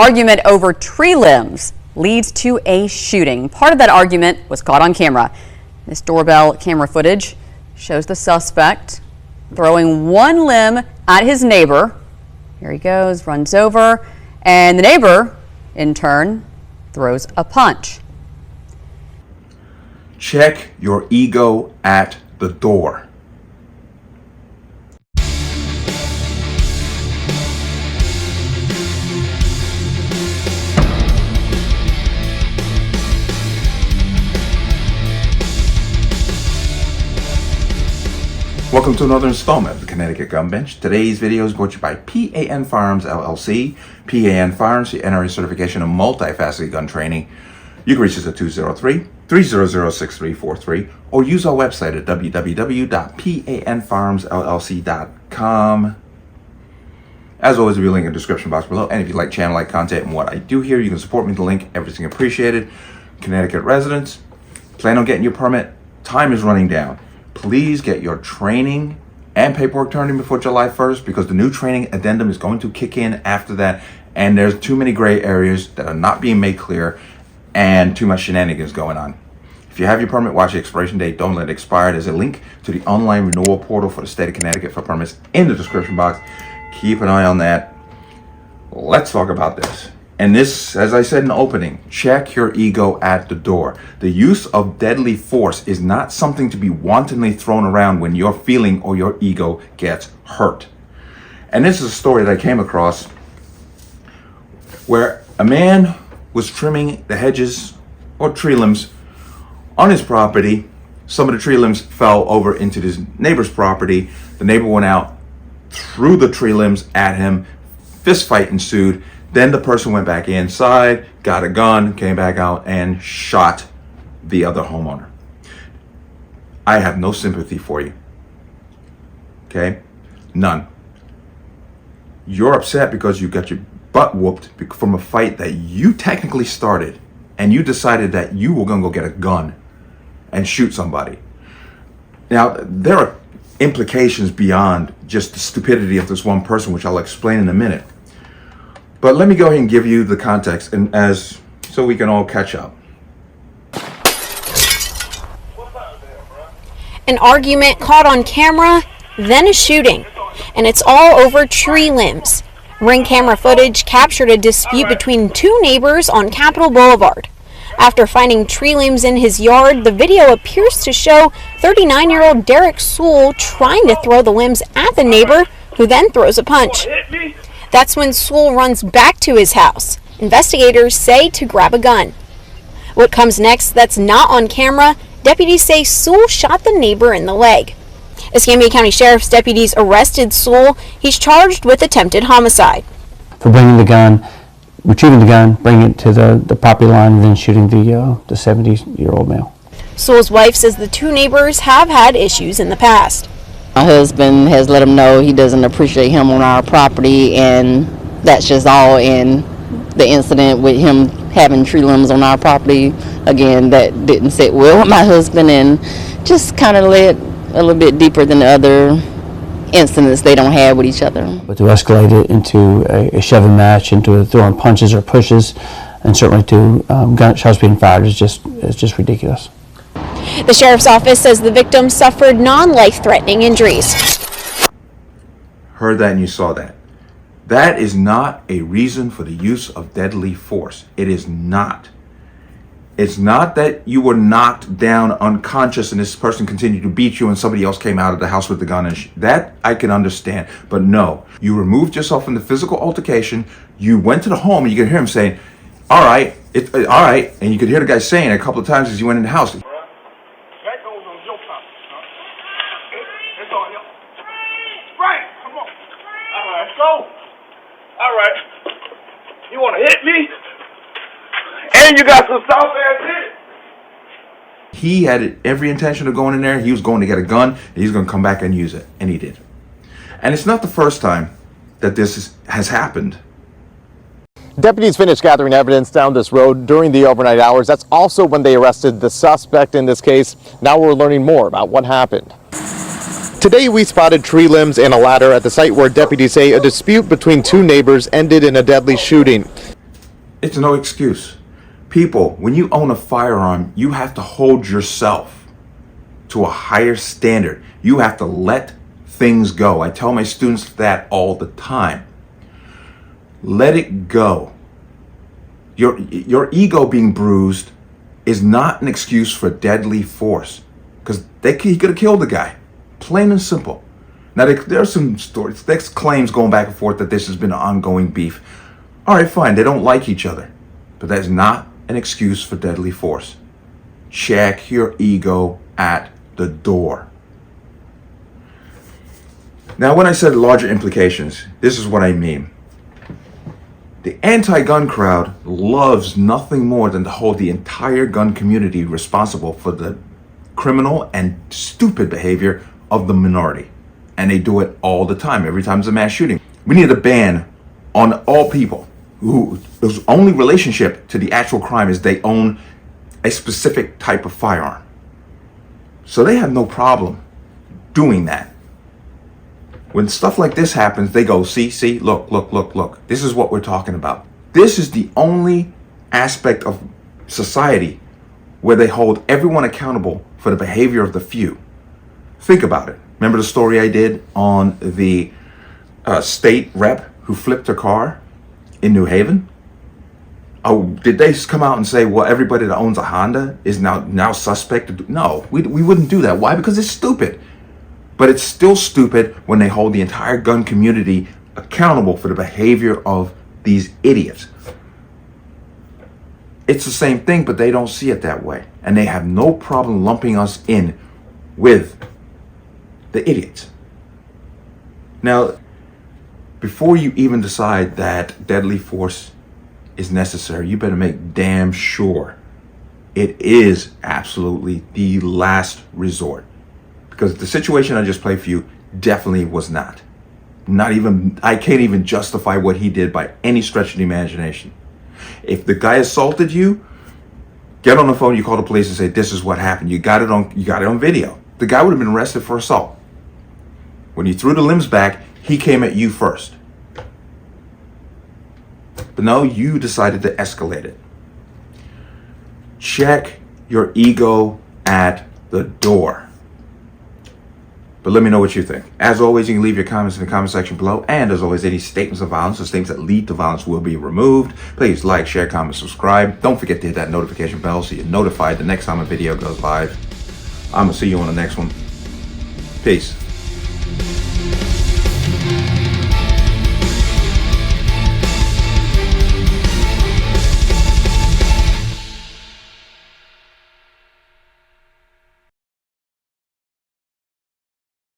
Argument over tree limbs leads to a shooting. Part of that argument was caught on camera. This doorbell camera footage shows the suspect throwing one limb at his neighbor. Here he goes, runs over, and the neighbor, in turn, throws a punch. Check your ego at the door. Welcome to another installment of the Connecticut Gun Bench. Today's video is brought to you by P.A.N. Firearms, LLC. P.A.N. Firearms, the NRA certification of multifaceted gun training. You can reach us at 203-300-6343 or use our website at www.panfirearmsllc.com. As always, there'll be a link in the description box below. And if you like channel like content and what I do here, you can support me with the link. Everything appreciated. Connecticut residents, plan on getting your permit. Time is running down. Please get your training and paperwork turned in before July 1st because the new training addendum is going to kick in after that. And there's too many gray areas that are not being made clear and too much shenanigans going on. If you have your permit, watch the expiration date. Don't let it expire. There's a link to the online renewal portal for the state of Connecticut for permits in the description box. Keep an eye on that. Let's talk about this. And this, as I said in the opening, check your ego at the door. The use of deadly force is not something to be wantonly thrown around when your feeling or your ego gets hurt. And this is a story that I came across where a man was trimming the hedges or tree limbs on his property. Some of the tree limbs fell over into his neighbor's property. The neighbor went out, threw the tree limbs at him. Fist fight ensued. Then the person went back inside, got a gun, came back out and shot the other homeowner. I have no sympathy for you. Okay? None. You're upset because you got your butt whooped from a fight that you technically started, and you decided that you were going to go get a gun and shoot somebody. Now, there are implications beyond just the stupidity of this one person, which I'll explain in a minute. But let me go ahead and give you the context, and so we can all catch up. An argument caught on camera, then a shooting, and it's all over tree limbs. Ring camera footage captured a dispute between two neighbors on Capitol Boulevard. After finding tree limbs in his yard, the video appears to show 39-year-old Derek Sewell trying to throw the limbs at the neighbor, who then throws a punch. That's when Sewell runs back to his house. Investigators say to grab a gun. What comes next that's not on camera, deputies say Sewell shot the neighbor in the leg. Escambia County Sheriff's deputies arrested Sewell. He's charged with attempted homicide. For bringing the gun, retrieving the gun, bringing it to the property line, and then shooting the 70-year-old male. Sewell's wife says the two neighbors have had issues in the past. My husband has let him know he doesn't appreciate him on our property, and that's just all in the incident with him having tree limbs on our property. Again, that didn't sit well with my husband and just kind of led a little bit deeper than the other incidents they don't have with each other. But to escalate it into a shoving match, into throwing punches or pushes, and certainly to gunshots being fired is just ridiculous. The sheriff's office says the victim suffered non-life-threatening injuries. Heard that and you saw that. That is not a reason for the use of deadly force. It is not. It's not that you were knocked down unconscious and this person continued to beat you and somebody else came out of the house with the gun. That I can understand. But no, you removed yourself from the physical altercation. You went to the home and you could hear him saying, all right, all right. And you could hear the guy saying it a couple of times as you went in the house. All right. You want to hit me? And you got some soft ass hit. He had every intention of going in there. He was going to get a gun, and he's going to come back and use it. And he did. And it's not the first time that this has happened. Deputies finished gathering evidence down this road during the overnight hours. That's also when they arrested the suspect in this case. Now we're learning more about what happened. Today we spotted tree limbs and a ladder at the site where deputies say a dispute between two neighbors ended in a deadly shooting. It's no excuse. People, when you own a firearm, you have to hold yourself to a higher standard. You have to let things go. I tell my students that all the time. Let it go. Your ego being bruised is not an excuse for deadly force, because he could have killed the guy, plain and simple. Now there's some stories, there's claims going back and forth that this has been an ongoing beef. All right, fine, they don't like each other, but that's not an excuse for deadly force. Check your ego at the door. Now, when I said larger implications, this is what I mean. The anti-gun crowd loves nothing more than to hold the entire gun community responsible for the criminal and stupid behavior of the minority. And they do it all the time, every time there's a mass shooting. We need a ban on all people whose only relationship to the actual crime is they own a specific type of firearm. So they have no problem doing that. When stuff like this happens, they go, see, look. This is what we're talking about. This is the only aspect of society where they hold everyone accountable for the behavior of the few. Think about it. Remember the story I did on the state rep who flipped her car in New Haven? Oh, did they come out and say, well, everybody that owns a Honda is now suspect? No, we wouldn't do that. Why? Because it's stupid. But it's still stupid when they hold the entire gun community accountable for the behavior of these idiots. It's the same thing, but they don't see it that way. And they have no problem lumping us in with the idiots. Now, before you even decide that deadly force is necessary, you better make damn sure it is absolutely the last resort. Because the situation I just played for you definitely was not. I can't even justify what he did by any stretch of the imagination. If the guy assaulted you, get on the phone, you call the police and say, this is what happened. You got it on video. The guy would have been arrested for assault. When you threw the limbs back, he came at you first. But no, you decided to escalate it. Check your ego at the door. But let me know what you think. As always, you can leave your comments in the comment section below. And as always, any statements of violence or statements that lead to violence will be removed. Please like, share, comment, subscribe. Don't forget to hit that notification bell so you're notified the next time a video goes live. I'm going to see you on the next one. Peace.